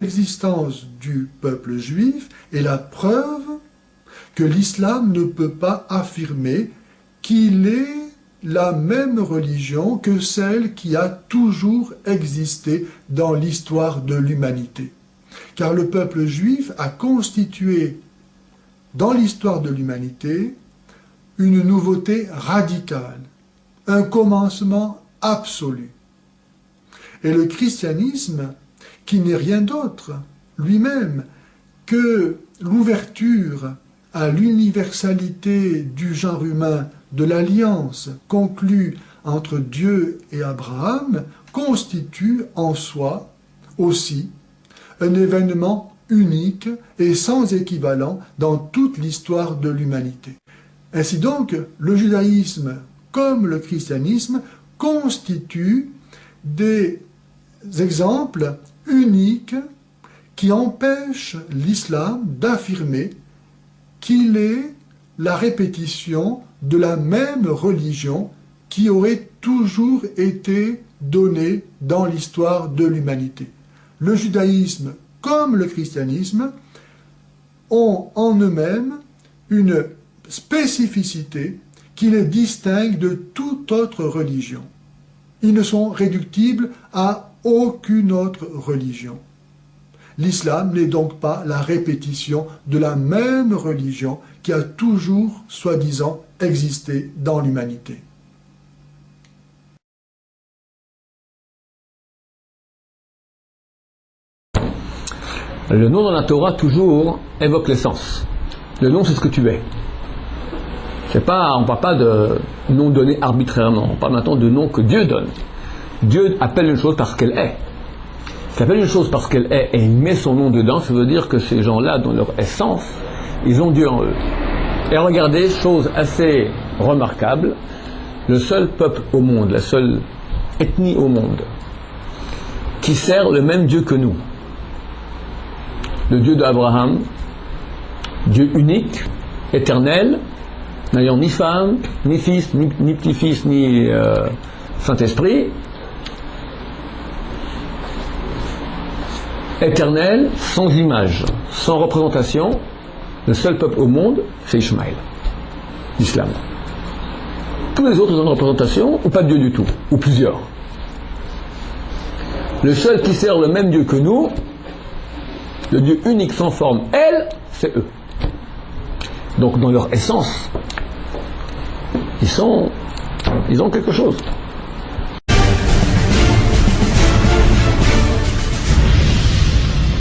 L'existence du peuple juif est la preuve que l'islam ne peut pas affirmer qu'il est la même religion que celle qui a toujours existé dans l'histoire de l'humanité. Car le peuple juif a constitué dans l'histoire de l'humanité une nouveauté radicale, un commencement absolu. Et le christianisme, qui n'est rien d'autre lui-même que l'ouverture à l'universalité du genre humain de l'alliance conclue entre Dieu et Abraham, constitue en soi aussi un événement unique et sans équivalent dans toute l'histoire de l'humanité. Ainsi donc, le judaïsme, comme le christianisme, constituent des exemples uniques qui empêchent l'islam d'affirmer qu'il est la répétition de la même religion qui aurait toujours été donnée dans l'histoire de l'humanité. Le judaïsme, comme le christianisme, ont en eux-mêmes une spécificité qui les distingue de toute autre religion. Ils ne sont réductibles à aucune autre religion. L'islam n'est donc pas la répétition de la même religion qui a toujours, soi-disant, existé dans l'humanité. Le nom dans la Torah toujours évoque l'essence. Le nom, c'est ce que tu es. On ne parle pas de nom donné arbitrairement, on parle maintenant de nom que Dieu donne. Dieu appelle une chose parce qu'elle est. S'il appelle une chose parce qu'elle est et il met son nom dedans, ça veut dire que ces gens-là, dans leur essence, ils ont Dieu en eux. Et regardez, chose assez remarquable, le seul peuple au monde, la seule ethnie au monde, qui sert le même Dieu que nous. Le Dieu d'Abraham, Dieu unique, éternel, n'ayant ni femme, ni fils, ni petit-fils, ni Saint-Esprit, éternel, sans image, sans représentation, le seul peuple au monde, c'est Ishmaël, l'islam. Tous les autres ont une représentation, ou pas de Dieu du tout, ou plusieurs. Le seul qui sert le même Dieu que nous, le Dieu unique sans forme, elle, c'est eux. Donc dans leur essence, ils ont quelque chose.